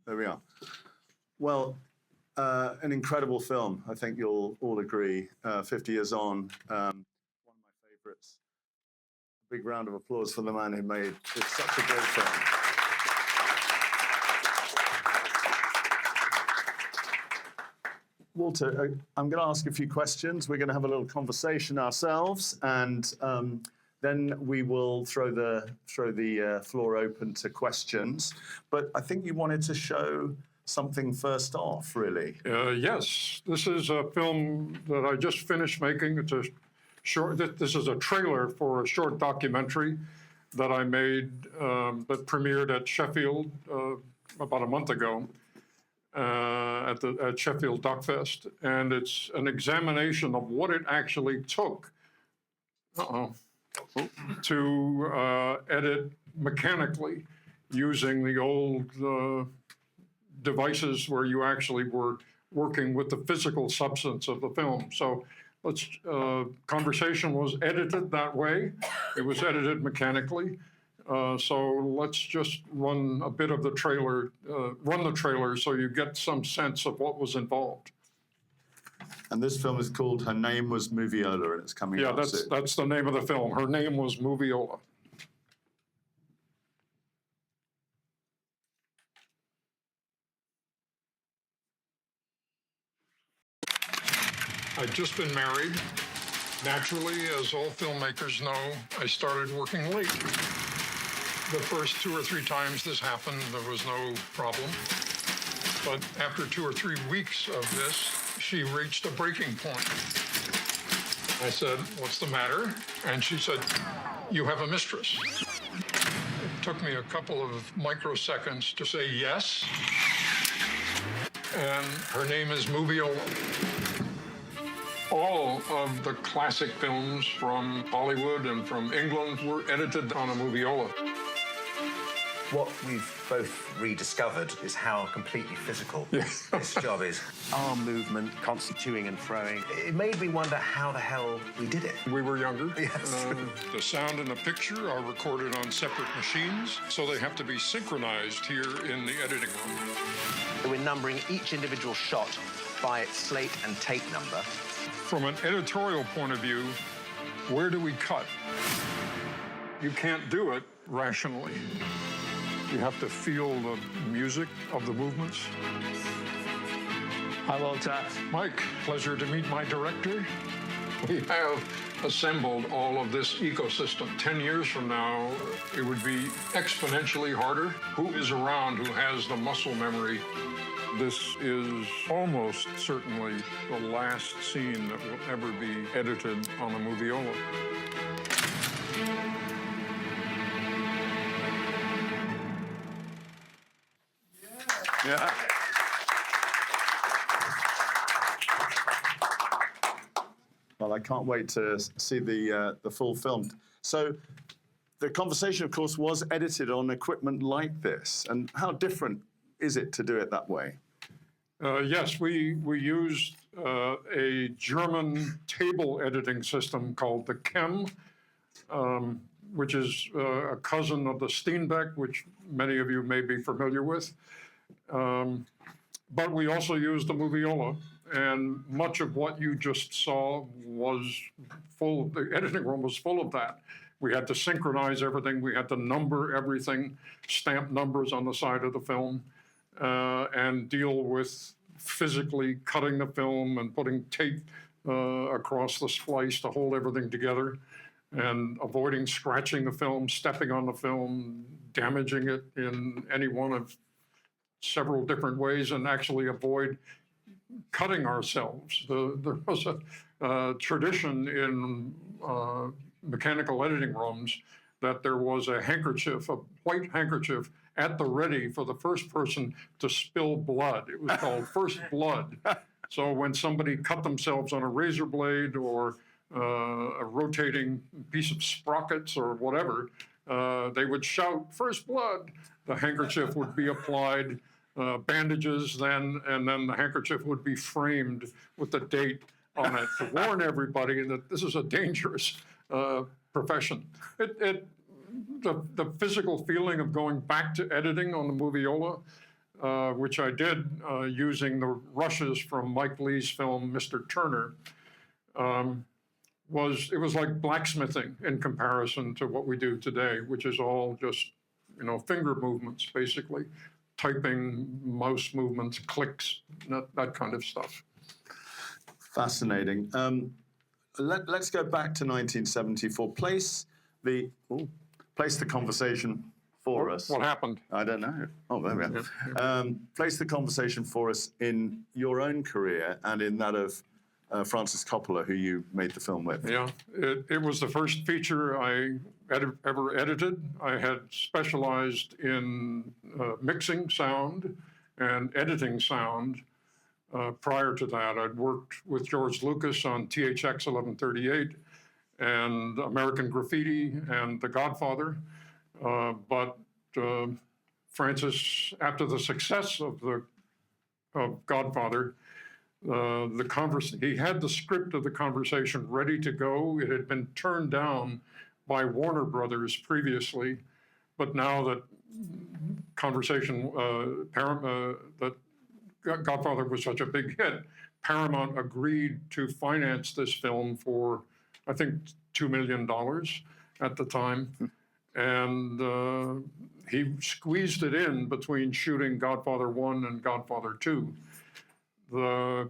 There we are. Well, an incredible film. I think you'll all agree. 50 years on, one of my favorites. Big round of applause for the man who made it such a great film. Walter, I'm going to ask a few questions. We're going to have a little conversation ourselves, and then we will throw the floor open to questions. But I think you wanted to show something first off, really. Yes, this is a film that I just finished making. It's a short. This is a trailer for a short documentary that I made that premiered at Sheffield about a month ago. At Sheffield Duck Fest, and it's an examination of what it actually took to edit mechanically using the old devices where you actually were working with the physical substance of the film. So conversation was edited that way. It was edited mechanically. So let's just run a bit of the trailer, so you get some sense of what was involved. And this film is called Her Name Was Moviola, and it's coming out soon. Yeah, that's the name of the film. Her Name Was Moviola. I'd just been married. Naturally, as all filmmakers know, I started working late. The first 2 or 3 times this happened, there was no problem. But after 2 or 3 weeks of this, she reached a breaking point. I said, "What's the matter?" And she said, "You have a mistress." It took me a couple of microseconds to say yes. And her name is Moviola. All of the classic films from Hollywood and from England were edited on a Moviola. What we've both rediscovered is how completely physical this job is. Arm movement, constant toing and throwing. It made me wonder how the hell we did it. We were younger. Yes. The sound and the picture are recorded on separate machines, so they have to be synchronized here in the editing room. We're numbering each individual shot by its slate and tape number. From an editorial point of view, where do we cut? You can't do it rationally. You have to feel the music of the movements. Hi, Walter. Mike, pleasure to meet my director. We have assembled all of this ecosystem. 10 years from now, it would be exponentially harder. Who is around who has the muscle memory? This is almost certainly the last scene that will ever be edited on a Moviola. Yeah. Well, I can't wait to see the full film. So the conversation, of course, was edited on equipment like this. And how different is it to do it that way? Yes, we used a German table editing system called the Chem, which is a cousin of the Steenbeck, which many of you may be familiar with. But we also used the Moviola, and much of what you just saw was full, the editing room was full of that. We had to synchronize everything, we had to number everything, stamp numbers on the side of the film, and deal with physically cutting the film and putting tape across the splice to hold everything together, and avoiding scratching the film, stepping on the film, damaging it in any one of several different ways, and actually avoid cutting ourselves. There was a tradition in mechanical editing rooms that there was a handkerchief, a white handkerchief, at the ready for the first person to spill blood. It was called first blood. So when somebody cut themselves on a razor blade or a rotating piece of sprockets or whatever, they would shout, "First blood." The handkerchief would be applied, bandages then, and then the handkerchief would be framed with the date on it to warn everybody that this is a dangerous profession. The physical feeling of going back to editing on the Moviola which I did using the rushes from Mike Leigh's film, Mr. Turner, it was like blacksmithing in comparison to what we do today, which is all just, finger movements, basically. Typing, mouse movements, clicks, that kind of stuff. Fascinating. Let's go back to 1974. Place the conversation for us. What happened? I don't know. Oh, there we are. Place the conversation for us in your own career and in that of Francis Coppola, who you made the film with. Yeah, it was the first feature I ever edited. I had specialized in mixing sound and editing sound. Prior to that, I'd worked with George Lucas on THX 1138 and American Graffiti and The Godfather. But Francis, after the success of Godfather, he had the script of the conversation ready to go. It had been turned down by Warner Brothers previously, but now that that Godfather was such a big hit, Paramount agreed to finance this film for, I think, $2 million at the time. And he squeezed it in between shooting Godfather 1 and Godfather 2. The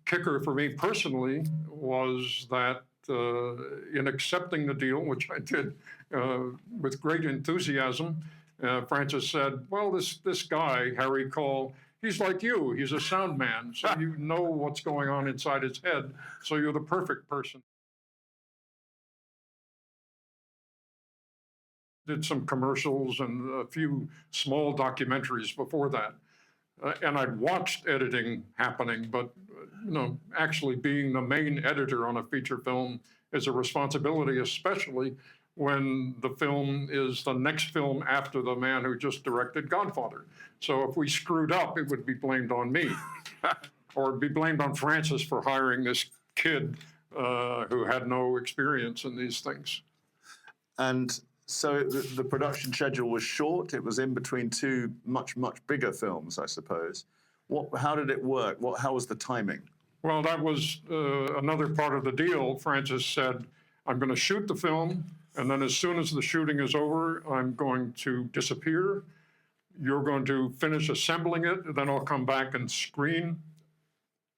kicker for me personally was that in accepting the deal, which I did with great enthusiasm, Francis said, well, this guy, Harry Cole, he's like you. He's a sound man, so you know what's going on inside his head, so you're the perfect person. Did some commercials and a few small documentaries before that. And I'd watched editing happening, but actually being the main editor on a feature film is a responsibility, especially when the film is the next film after the man who just directed Godfather. So if we screwed up, it would be blamed on me, or it'd be blamed on Francis for hiring this kid who had no experience in these things. And so the production schedule was short. It was in between two much, much bigger films, I suppose. How did it work? How was the timing? Well, that was another part of the deal. Francis said, I'm going to shoot the film, and then as soon as the shooting is over, I'm going to disappear. You're going to finish assembling it, then I'll come back and screen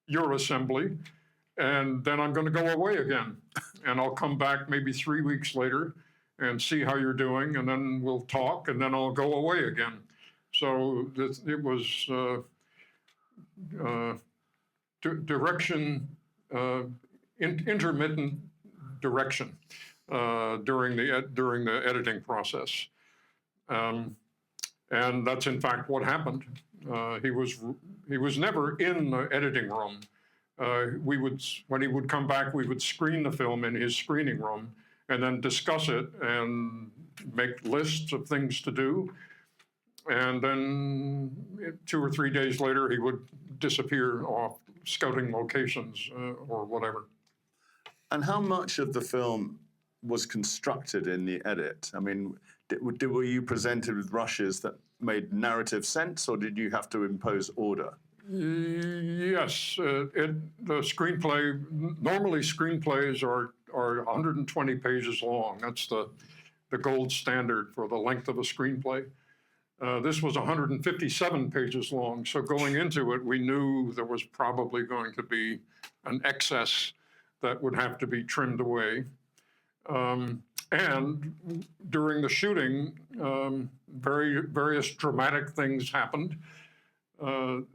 your assembly, and then I'm going to go away again. And I'll come back maybe 3 weeks later and see how you're doing, and then we'll talk, and then I'll go away again. So it was intermittent direction during the editing process, and that's in fact what happened. He was never in the editing room. When he would come back, we would screen the film in his screening room, and then discuss it and make lists of things to do. And then 2 or 3 days later, he would disappear off scouting locations or whatever. And how much of the film was constructed in the edit? I mean, were you presented with rushes that made narrative sense, or did you have to impose order? Yes, the screenplay, normally screenplays are 120 pages long. That's the gold standard for the length of a screenplay. This was 157 pages long, so going into it, we knew there was probably going to be an excess that would have to be trimmed away. And during the shooting, various dramatic things happened.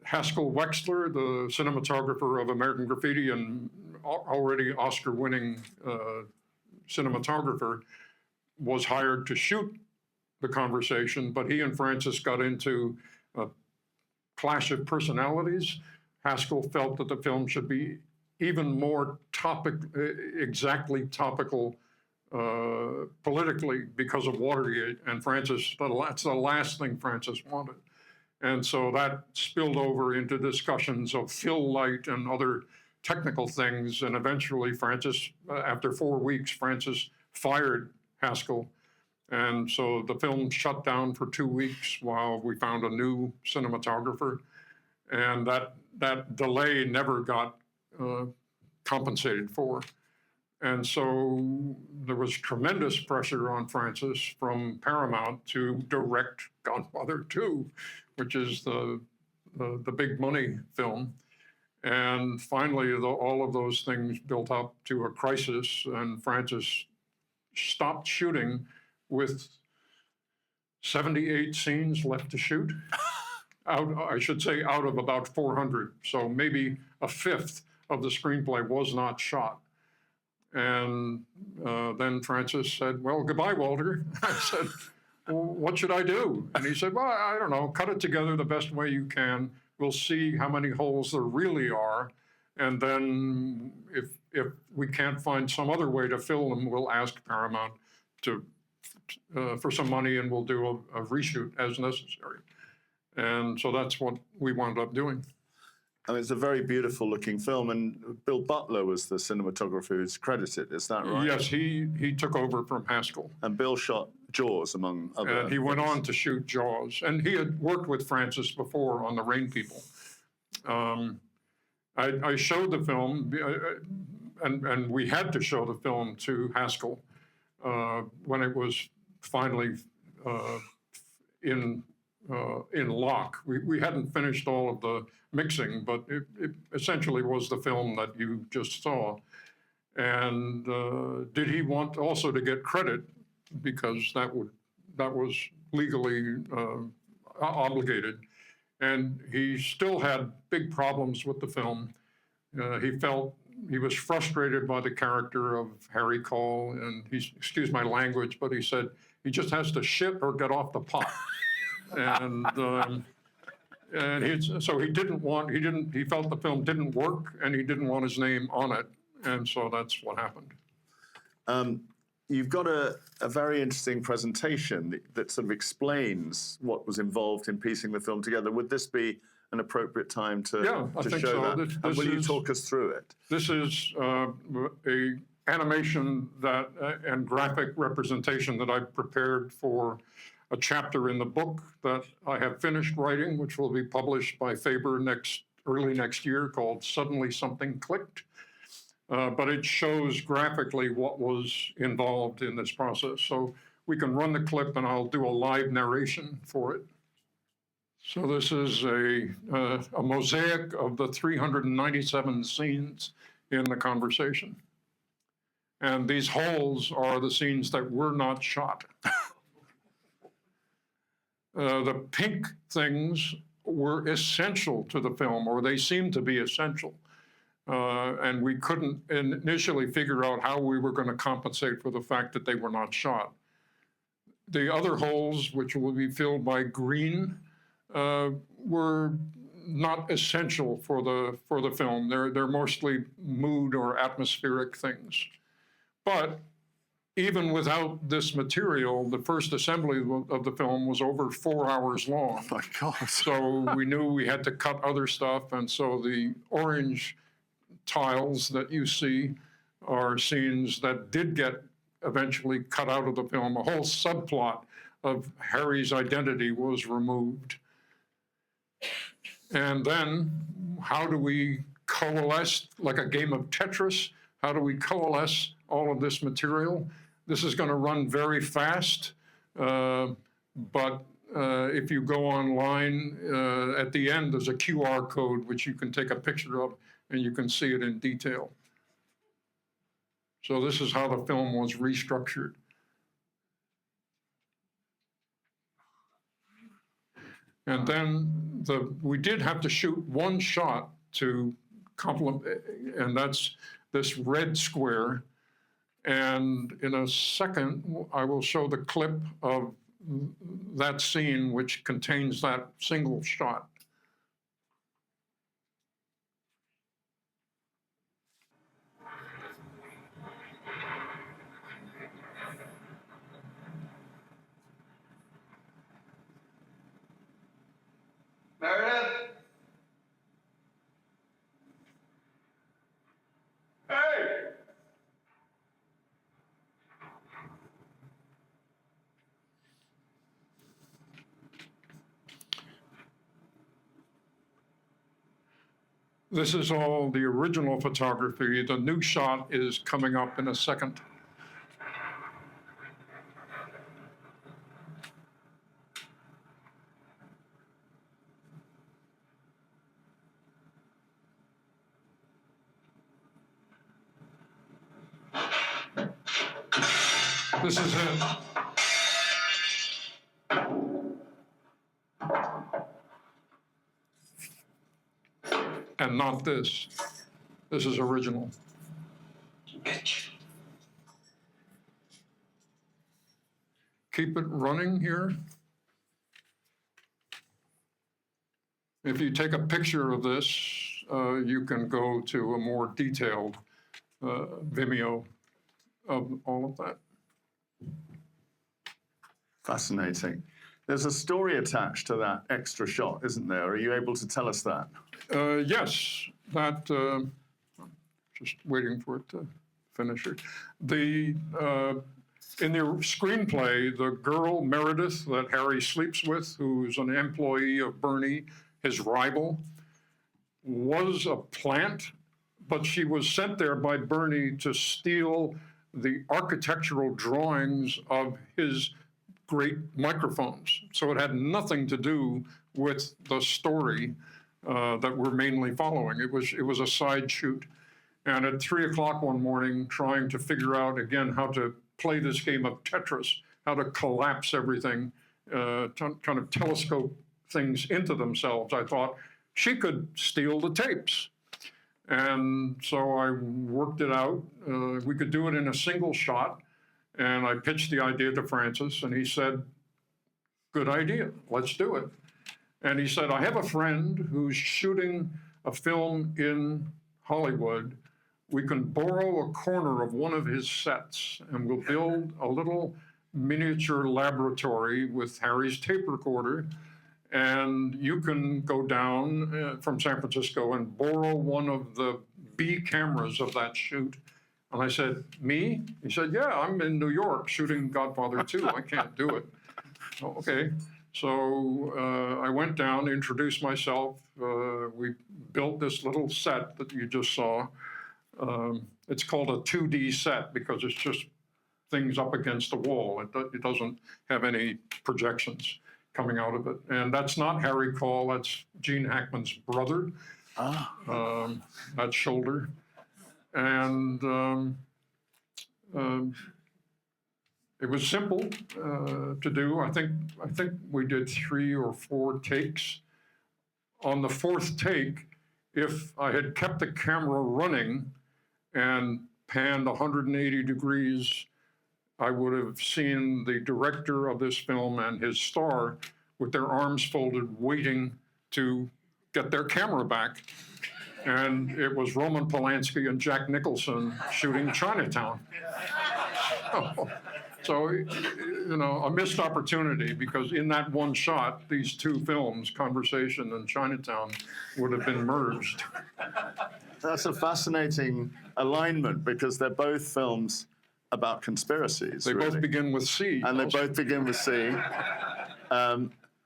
Haskell Wexler, the cinematographer of American Graffiti and already Oscar-winning cinematographer, was hired to shoot the conversation, but he and Francis got into a clash of personalities. Haskell felt that the film should be even more exactly topical politically because of Watergate, and Francis, that's the last thing Francis wanted. And so that spilled over into discussions of fill light and other technical things. And eventually Francis, after 4 weeks, Francis fired Haskell And so the film shut down for 2 weeks while we found a new cinematographer. And that delay never got compensated for. And so there was tremendous pressure on Francis from Paramount to direct Godfather 2, which is the big money film. And finally, all of those things built up to a crisis, and Francis stopped shooting with 78 scenes left to shoot. I should say, out of about 400. So maybe a fifth of the screenplay was not shot. And then Francis said, well, goodbye, Walter. I said, well, what should I do? And he said, well, I don't know, cut it together the best way you can. We'll see how many holes there really are. And then if we can't find some other way to fill them, we'll ask Paramount for some money, and we'll do a reshoot as necessary. And so that's what we wound up doing. I mean, it's a very beautiful looking film, and Bill Butler was the cinematographer who's credited, is that right? Yes, he took over from Haskell. And Bill shot Jaws, among other And he went on to shoot Jaws. And he had worked with Francis before on The Rain People. I showed the film, and we had to show the film to Haskell when it was finally in lock. We hadn't finished all of the mixing, but it essentially was the film that you just saw. And did he want also to get credit, because that was legally obligated. And he still had big problems with the film. He felt he was frustrated by the character of Harry Cole, and excuse my language, but he said he just has to shit or get off the pot. So he felt the film didn't work, and he didn't want his name on it. And so that's what happened. You've got a very interesting presentation that sort of explains what was involved in piecing the film together. Would this be an appropriate time to think show so. that? And will you talk us through it? This is a animation and graphic representation that I prepared for a chapter in the book that I have finished writing, which will be published by Faber early next year, called Suddenly Something Clicked. But it shows graphically what was involved in this process. So we can run the clip, and I'll do a live narration for it. So this is a mosaic of the 397 scenes in the conversation. And these holes are the scenes that were not shot. The pink things were essential to the film, or they seemed to be essential. And we couldn't initially figure out how we were going to compensate for the fact that they were not shot. The other holes, which will be filled by green, were not essential for the film. They're mostly mood or atmospheric things. But even without this material, the first assembly of the film was over 4 hours long. Oh my God. So we knew we had to cut other stuff, and so the orange tiles that you see are scenes that did get eventually cut out of the film. A whole subplot of Harry's identity was removed. And then how do we coalesce, like a game of Tetris, how do we coalesce all of this material? This is going to run very fast, but if you go online, at the end there's a QR code which you can take a picture of, and you can see it in detail. So this is how the film was restructured. And then we did have to shoot one shot to complement, and that's this red square. And in a second, I will show the clip of that scene which contains that single shot. Meredith? Hey! This is all the original photography. The new shot is coming up in a second. This is it. And not this. This is original. Keep it running here. If you take a picture of this, you can go to a more detailed Vimeo of all of that. Fascinating. There's a story attached to that extra shot, isn't there? Are you able to tell us that? Yes, that, just waiting for it to finish it. In the screenplay, the girl, Meredith, that Harry sleeps with, who's an employee of Bernie, his rival, was a plant, but she was sent there by Bernie to steal the architectural drawings of his great microphones. So it had nothing to do with the story that we're mainly following. It was a side shoot. And at 3 o'clock one morning, trying to figure out, again, how to play this game of Tetris, how to collapse everything, kind of telescope things into themselves, I thought she could steal the tapes. And so I worked it out. We could do it in a single shot. And I pitched the idea to Francis, and he said, good idea, let's do it. And he said, I have a friend who's shooting a film in Hollywood. We can borrow a corner of one of his sets, and we'll build a little miniature laboratory with Harry's tape recorder. And you can go down from San Francisco and borrow one of the B cameras of that shoot. And I said, me? He said, yeah, I'm in New York shooting Godfather 2. I can't do it. Oh, okay. So I went down, introduced myself. We built this little set that you just saw. It's called a 2D set because it's just things up against the wall. It doesn't have any projections coming out of it. And that's not Harry Call, that's Gene Hackman's brother. That shoulder. And it was simple to do. I think we did 3 or 4 takes. On the 4th take, if I had kept the camera running and panned 180 degrees, I would have seen the director of this film and his star with their arms folded, waiting to get their camera back. And it was Roman Polanski and Jack Nicholson shooting Chinatown. So, you know, a missed opportunity, because in that one shot, these 2 films, Conversation and Chinatown, would have been merged. That's a fascinating alignment, because they're both films about conspiracies. They really. both begin with C. And they both begin with C.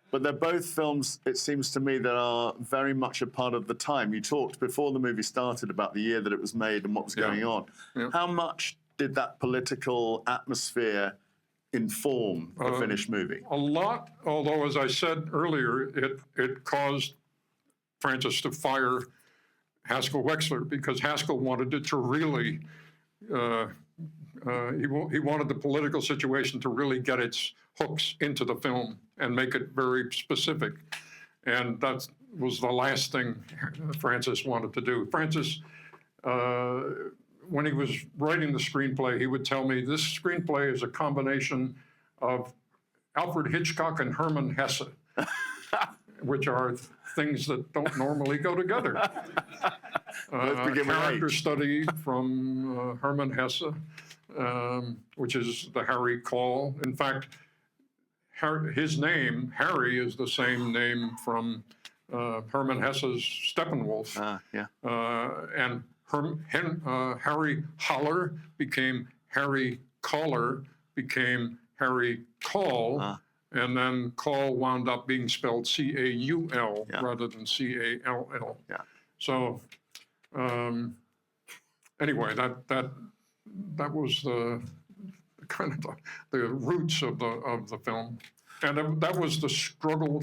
But they're both films, it seems to me, that are very much a part of the time. You talked before the movie started about the year that it was made and what was going on. Yeah. How much did that political atmosphere inform the finished movie? A lot, although, as I said earlier, it caused Francis to fire Haskell Wexler, because Haskell wanted it to really, he wanted the political situation to really get its hooks into the film and make it very specific. And that was the last thing Francis wanted to do. Francis, when he was writing the screenplay, he would tell me, this screenplay is a combination of Alfred Hitchcock and Hermann Hesse, which are things that don't normally go together. Character study from Hermann Hesse, which is the Harry Call. In fact, his name, Harry, is the same name from Hermann Hesse's Steppenwolf. And Harry Haller became Harry Caller, became Harry Call, and then Call wound up being spelled C-A-U-L rather than C-A-L-L. Yeah. So Anyway, that was the kind of the roots of the film. And that was the struggle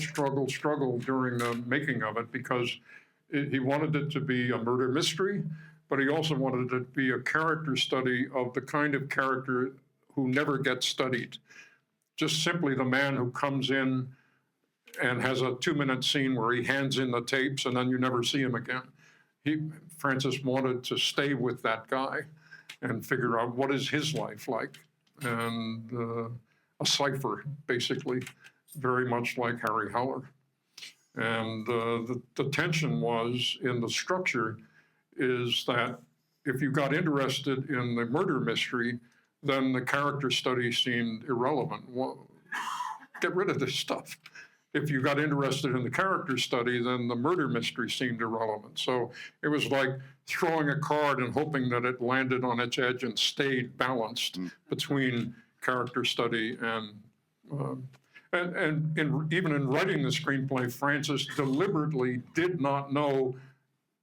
during the making of it, because he wanted it to be a murder mystery, but he also wanted it to be a character study of the kind of character who never gets studied. Just simply the man who comes in and has a 2-minute scene where he hands in the tapes and then you never see him again. Francis wanted to stay with that guy and figure out what is his life like. And a cipher, basically, very much like Harry Howler. And the tension was in the structure is that if you got interested in the murder mystery, then the character study seemed irrelevant. Well, get rid of this stuff. If you got interested in the character study, then the murder mystery seemed irrelevant. So it was like throwing a card and hoping that it landed on its edge and stayed balanced between character study and even in writing the screenplay, Francis deliberately did not know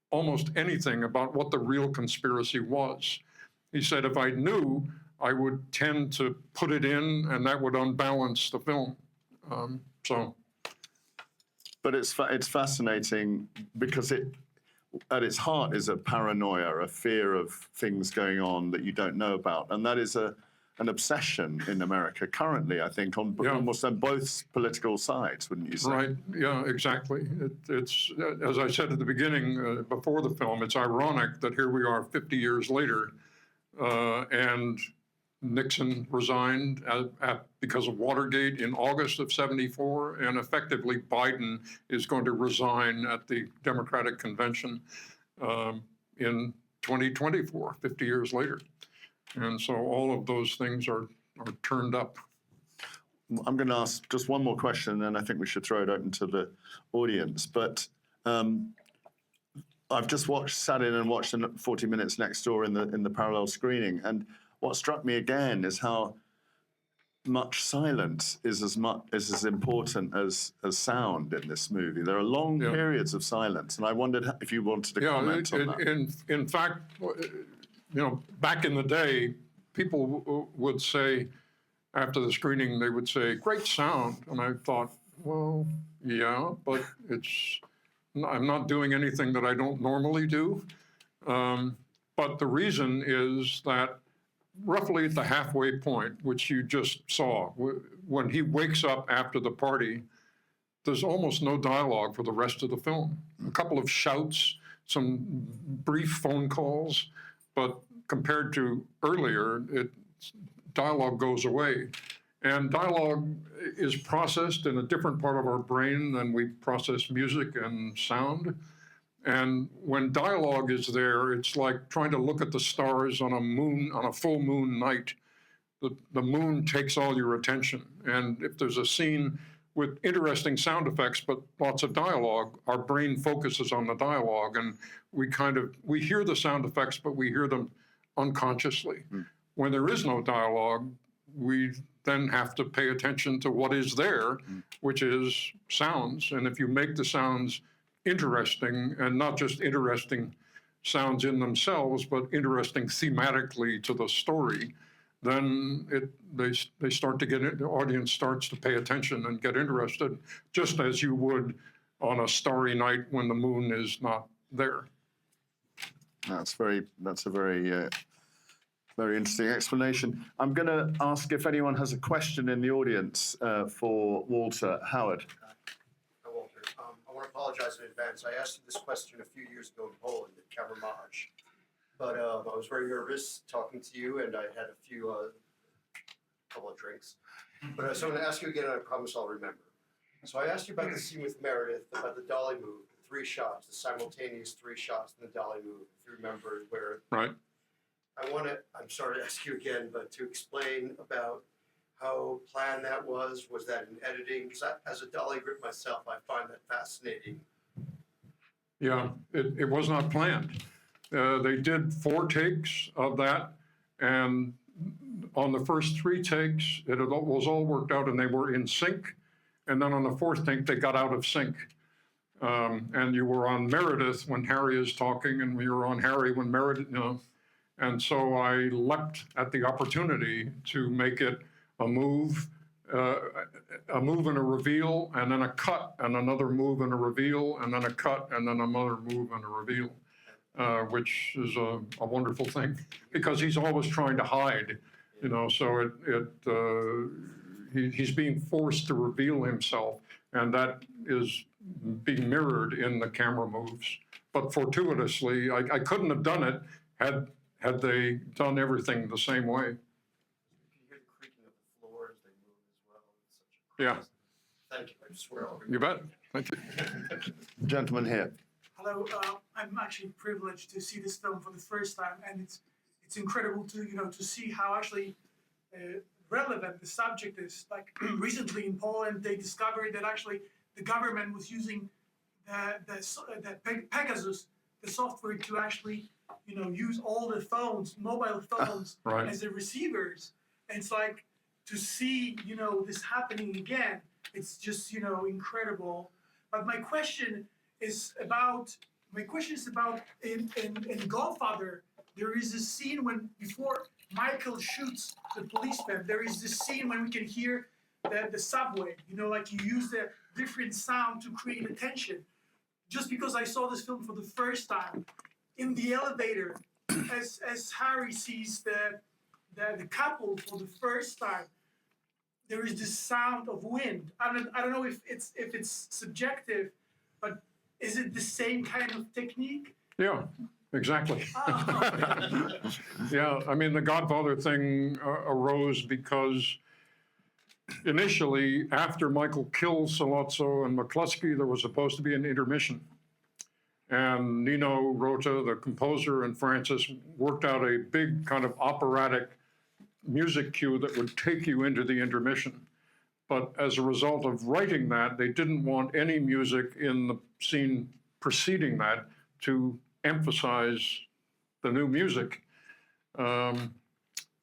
almost anything about what the real conspiracy was. He said, if I knew, I would tend to put it in, and that would unbalance the film. But it's fascinating because it, at its heart, is a paranoia, a fear of things going on that you don't know about, and that is an obsession in America currently, I think, almost on both political sides, wouldn't you say? Right, yeah, exactly. It's, as I said at the beginning, before the film, it's ironic that here we are 50 years later, and Nixon resigned because of Watergate in August of '74, and effectively Biden is going to resign at the Democratic Convention in 2024, 50 years later. And so all of those things are turned up. I'm going to ask just one more question, and then I think we should throw it open to the audience. But I've just sat in and watched 40 Minutes Next Door in the parallel screening, and what struck me again is how much silence is as important as sound in this movie. There are long periods of silence, and I wondered if you wanted to comment on that. In fact, you know, back in the day, people would say, after the screening, they would say, great sound. And I thought, well, yeah, but I'm not doing anything that I don't normally do. But the reason is that roughly at the halfway point, which you just saw, when he wakes up after the party, there's almost no dialogue for the rest of the film. A couple of shouts, some brief phone calls, but compared to earlier, dialogue goes away. And dialogue is processed in a different part of our brain than we process music and sound. And when dialogue is there, it's like trying to look at the stars on a full moon night. The moon takes all your attention. And if there's a scene with interesting sound effects, but lots of dialogue, our brain focuses on the dialogue, and we hear the sound effects, but we hear them unconsciously. When there is no dialogue, we then have to pay attention to what is there, which is sounds. And if you make the sounds interesting, and not just interesting sounds in themselves, but interesting thematically to the story, then they start to get it, the audience starts to pay attention and get interested, just as you would on a starry night when the moon is not there. That's a very very interesting explanation. I'm going to ask if anyone has a question in the audience for Walter. Howard. Hi, Walter. I want to apologize in advance. I asked you this question a few years ago in Poland at Kamermaj, but I was very nervous talking to you, and I had a couple of drinks. But so I'm going to ask you again, and I promise I'll remember. So I asked you about the scene with Meredith, about the dolly move, the 3 shots, the simultaneous 3 shots in the dolly move, if you remember where. Right. I'm sorry to ask you again, but to explain about how planned that was that in editing? Because as a dolly grip myself, I find that fascinating. Yeah, it was not planned. They did 4 takes of that, and on the first 3 takes, it was all worked out and they were in sync. And then on the 4th take, they got out of sync. And you were on Meredith when Harry is talking, and you were on Harry when Meredith, And so I leapt at the opportunity to make it a move and a reveal, and then a cut, and another move and a reveal, and then a cut, and then another move and a reveal, which is a wonderful thing, because he's always trying to hide, so he's being forced to reveal himself, and that is being mirrored in the camera moves. But fortuitously, I couldn't have done it had they done everything the same way. You hear the creaking of the floor as they move as well. It's such a Yeah. Thank you. I swear I'll You bet. Thank you. Gentleman here. Hello, I'm actually privileged to see this film for the first time, and it's incredible to see how actually relevant the subject is. Like recently in Poland, they discovered that actually the government was using the Pegasus, the software, to actually use all the phones, mobile phones, Right. as the receivers. And it's like to see this happening again. It's just incredible. But my question is about in Godfather, there is a scene when before Michael shoots the policeman, there is this scene when we can hear the subway, like you use the different sound to create attention. Just because I saw this film for the first time, in the elevator, as Harry sees the couple for the first time, there is this sound of wind. I don't know if it's subjective, but is it the same kind of technique? Yeah, exactly. Oh. Yeah, I mean, the Godfather thing arose because initially, after Michael kills Sollozzo and McCluskey, there was supposed to be an intermission. And Nino Rota, the composer, and Francis worked out a big kind of operatic music cue that would take you into the intermission. But as a result of writing that, they didn't want any music in the scene preceding that to emphasize the new music. And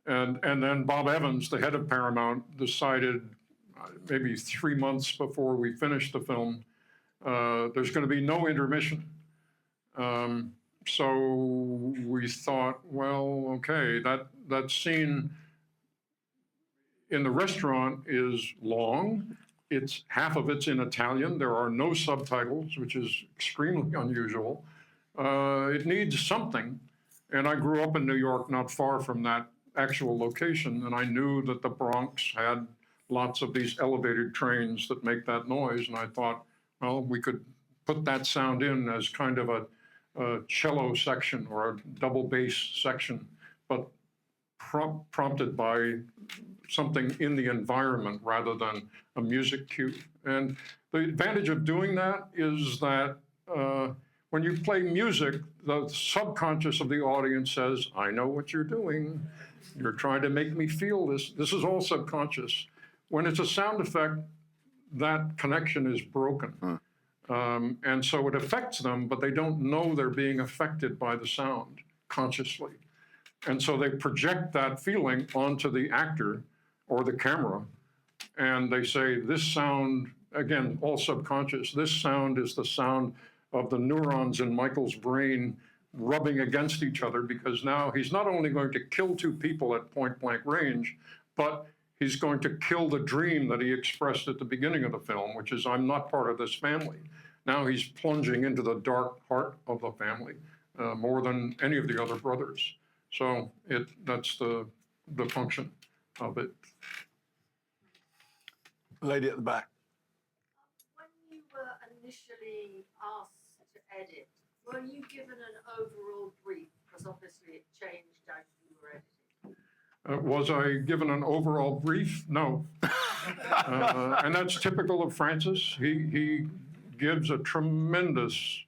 then Bob Evans, the head of Paramount, decided maybe 3 months before we finished the film, there's going to be no intermission. So we thought, well, okay, that scene in the restaurant is long. Half of it's in Italian. There are no subtitles, which is extremely unusual. It needs something. And I grew up in New York, not far from that actual location, and I knew that the Bronx had lots of these elevated trains that make that noise, and I thought, well, we could put that sound in as kind of a cello section or a double bass section, but prompted by something in the environment rather than a music cue. And the advantage of doing that is that when you play music, the subconscious of the audience says, I know what you're doing. You're trying to make me feel this. This is all subconscious. When it's a sound effect, that connection is broken. And so it affects them, but they don't know they're being affected by the sound consciously. And so they project that feeling onto the actor or the camera, and they say, this sound, again, all subconscious, this sound is the sound of the neurons in Michael's brain rubbing against each other, because now he's not only going to kill two people at point blank range, but he's going to kill the dream that he expressed at the beginning of the film, which is, I'm not part of this family. Now he's plunging into the dark heart of the family more than any of the other brothers. So that's the function of it. Lady at the back. When you were initially asked to edit, were you given an overall brief? Because obviously it changed as you were editing. Was I given an overall brief? No. And that's typical of Francis. He gives a tremendous,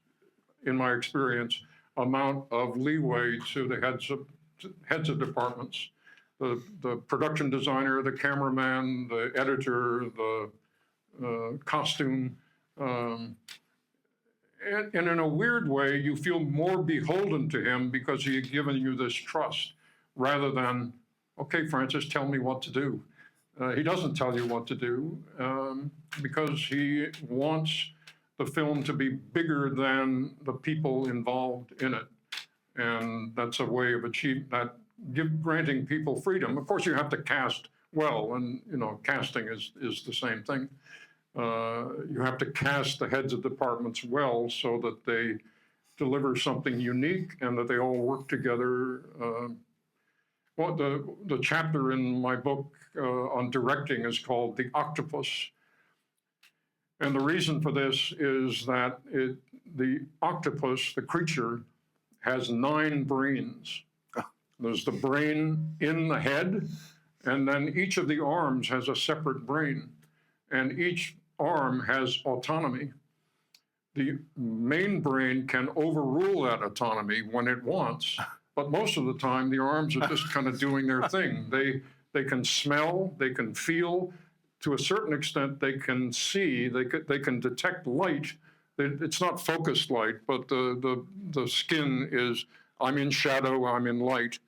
in my experience, amount of leeway to the heads of departments. The production designer, the cameraman, the editor, the costume. And in a weird way, you feel more beholden to him because he had given you this trust, rather than, okay, Francis, tell me what to do. He doesn't tell you what to do because he wants the film to be bigger than the people involved in it. And that's a way of achieving that, granting people freedom. Of course, you have to cast well, and casting is the same thing. You have to cast the heads of departments well so that they deliver something unique and that they all work together. Well, the chapter in my book on directing is called The Octopus. And the reason for this is that the octopus, the creature, has 9 brains. There's the brain in the head, and then each of the arms has a separate brain, and each arm has autonomy. The main brain can overrule that autonomy when it wants, but most of the time the arms are just kind of doing their thing. They can smell, they can feel, to a certain extent they can see, they can detect light. It's not focused light, but the skin is, I'm in shadow, I'm in light.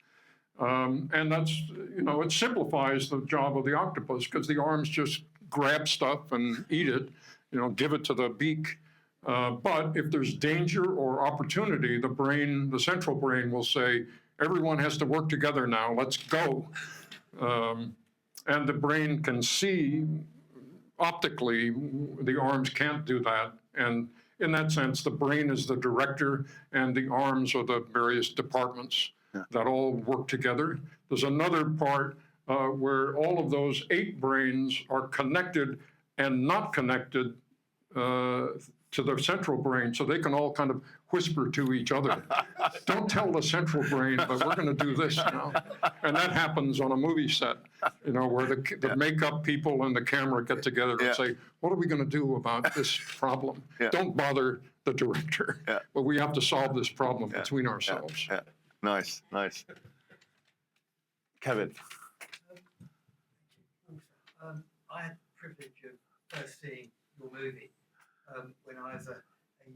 And that's, it simplifies the job of the octopus because the arms just grab stuff and eat it, give it to the beak. But if there's danger or opportunity, the central brain will say, everyone has to work together now, let's go. And the brain can see optically, the arms can't do that. And in that sense, the brain is the director and the arms are the various departments that all work together. There's another part where all of those 8 brains are connected and not connected to the central brain, so they can all kind of whisper to each other. Don't tell the central brain, but we're going to do this now. And that happens on a movie set, where the makeup people and the camera get together and say, what are we going to do about this problem? Don't bother the director, but we have to solve this problem between ourselves. Nice. Kevin. I had the privilege of first seeing your movie when I was a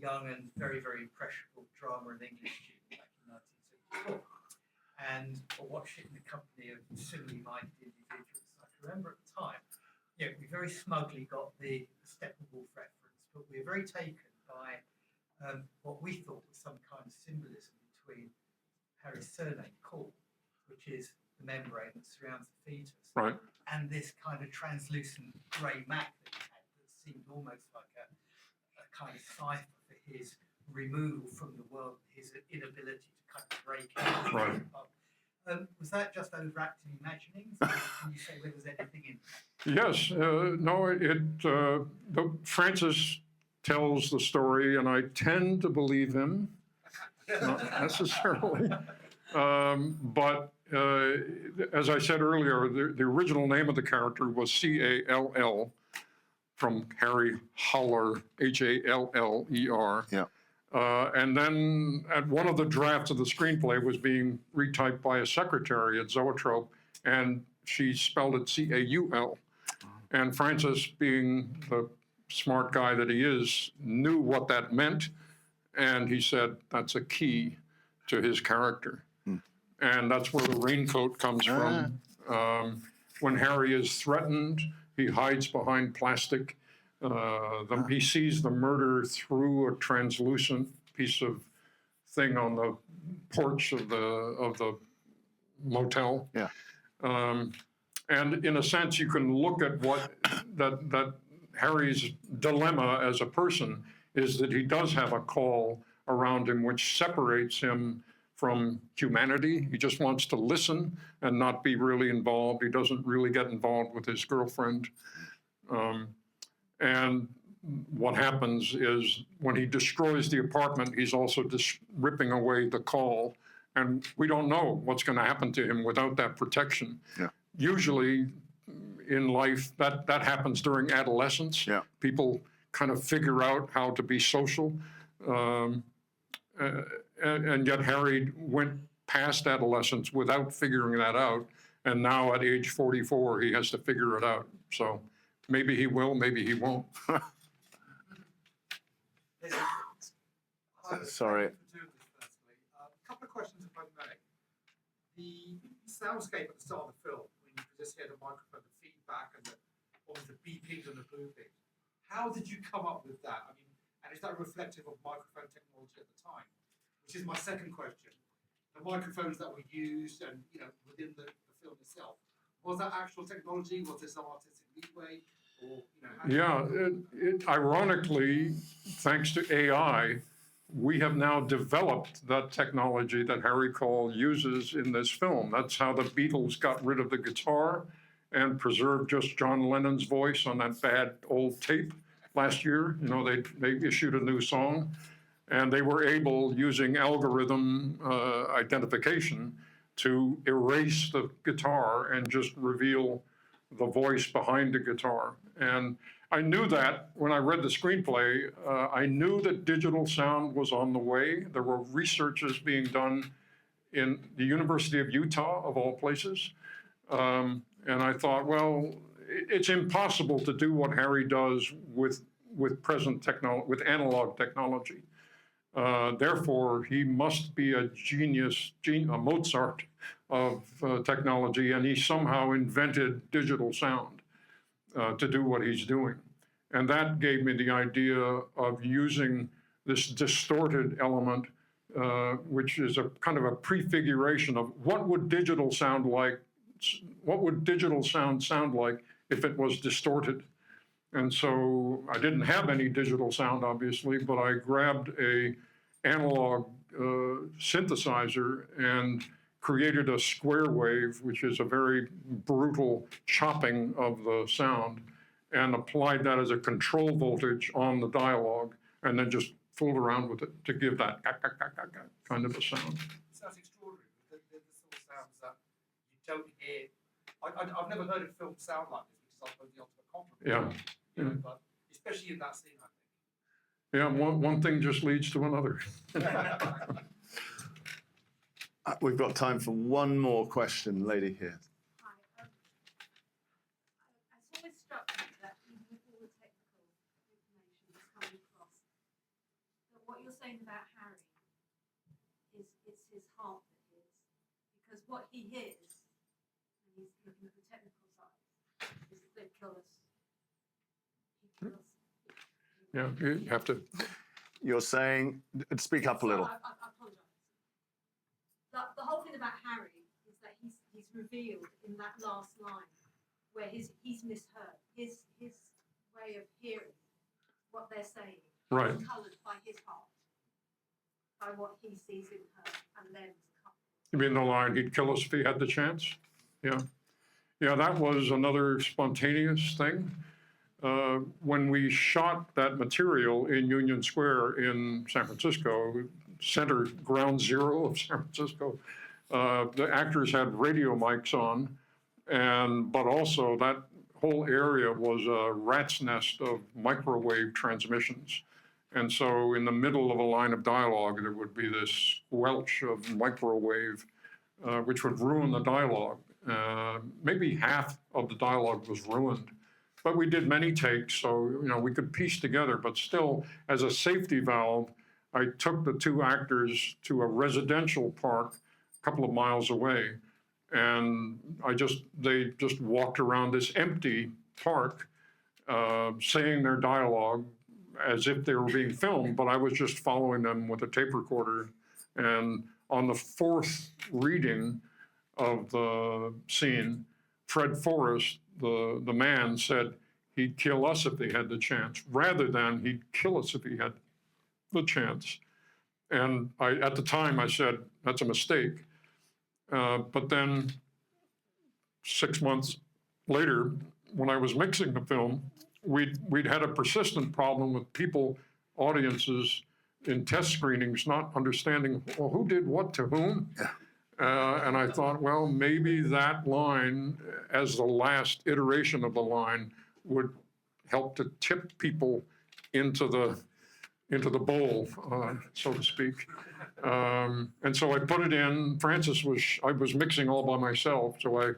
young and very, very impressionable drama and English student back in 1974. And I watched it in the company of similarly minded individuals. I can remember at the time, we very smugly got the Steppenwolf reference, but we were very taken by what we thought was some kind of symbolism between Harry's surname, Cole, which is the membrane that surrounds the fetus, Right. and this kind of translucent grey mat that he had that seemed almost like a kind of cipher for his removal from the world, his inability to kind of break out. Right. Was that just overacting imaginings? Can you say whether there's anything in that? Yes, Francis tells the story, and I tend to believe him, not necessarily. But as I said earlier, the original name of the character was C-A-L-L, from Harry Haller, H-A-L-L-E-R. Yeah. And then at one of the drafts of the screenplay was being retyped by a secretary at Zoetrope, and she spelled it C-A-U-L. And Francis, being the smart guy that he is, knew what that meant, and he said that's a key to his character. And that's where the raincoat comes from. When Harry is threatened, he hides behind plastic. He sees the murder through a translucent piece of thing on the porch of the motel. Yeah. And in a sense, you can look at what that Harry's dilemma as a person is, that he does have a call around him which separates him from humanity. He just wants to listen and not be really involved. He doesn't really get involved with his girlfriend. And what happens is when he destroys the apartment, he's also just ripping away the call. And we don't know what's going to happen to him without that protection. Yeah. Usually in life, that happens during adolescence. Yeah. People kind of figure out how to be social. And yet Harry went past adolescence without figuring that out. And now at age 44, he has to figure it out. So maybe he will, maybe he won't. Sorry. A couple of questions, if I may. The soundscape at the start of the film, when you just hear the microphone, the feedback, and the beeping and the booping, how did you come up with that? I mean, And is that reflective of microphone technology at the time? Which is my second question. The microphones that were used and, within the film itself, was that actual technology? Was there some artistic leeway? Or, ironically, thanks to AI, we have now developed that technology that Harry Cole uses in this film. That's how the Beatles got rid of the guitar and preserved just John Lennon's voice on that bad old tape last year. They issued a new song, and they were able, using algorithm identification, to erase the guitar and just reveal the voice behind the guitar. And I knew that when I read the screenplay. I knew that digital sound was on the way. There were researches being done in the University of Utah, of all places. And I thought, well, it's impossible to do what Harry does with analog technology. Therefore, he must be a genius, a Mozart of technology, and he somehow invented digital sound to do what he's doing. And that gave me the idea of using this distorted element, which is a kind of a prefiguration of what would digital sound sound like if it was distorted. And so I didn't have any digital sound, obviously, but I grabbed a analog synthesizer and created a square wave, which is a very brutal chopping of the sound, and applied that as a control voltage on the dialogue, and then just fooled around with it to give that kind of a sound. Sounds extraordinary. The sort of sounds that you don't hear. I've never heard a film sound like this, which is, I suppose, the ultimate compliment. Yeah. But especially in that scene, I think. Yeah, one thing just leads to another. We've got time for one more question, lady here. Hi. It's always struck me that even with all the technical information that's coming across, that what you're saying about Harry is it's his heart that hears. Because what he hears, and he's looking at the technical side, is that they kill us. He kills. Yeah, you have to. You're saying, speak up a little. I apologize. The whole thing about Harry is that he's revealed in that last line where he's misheard. His way of hearing what they're saying is coloured by his heart, by what he sees in her and them as a couple. You mean the line, he'd kill us if he had the chance? Yeah. Yeah, that was another spontaneous thing. When we shot that material in Union Square in San Francisco, center ground zero of San Francisco, the actors had radio mics on, but also that whole area was a rat's nest of microwave transmissions. And so in the middle of a line of dialogue, there would be this squelch of microwave, which would ruin the dialogue. Maybe half of the dialogue was ruined. But we did many takes, so we could piece together. But still, as a safety valve, I took the two actors to a residential park a couple of miles away, and they just walked around this empty park, saying their dialogue as if they were being filmed. But I was just following them with a tape recorder. And on the fourth reading of the scene, Fred Forrest, the man, said he'd kill us if they had the chance, rather than he'd kill us if he had the chance. And at the time, I said, that's a mistake. But then 6 months later, when I was mixing the film, we'd had a persistent problem with audiences in test screenings not understanding, well, who did what to whom? Yeah. And I thought, well, maybe that line, as the last iteration of the line, would help to tip people into the bowl, so to speak. And so I put it in. I was mixing all by myself, so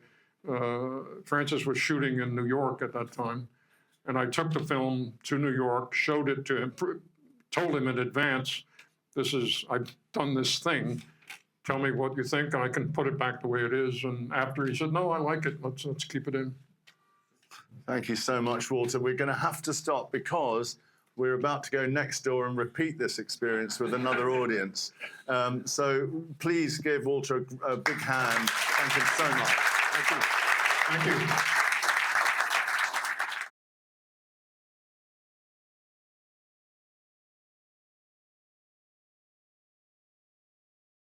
Francis was shooting in New York at that time. And I took the film to New York, showed it to him, told him in advance, I've done this thing. Tell me what you think, and I can put it back the way it is. And after he said, no, I like it. Let's keep it in. Thank you so much, Walter. We're going to have to stop because we're about to go next door and repeat this experience with another audience. So please give Walter a big hand. Thank him so much. Thank you. Thank you.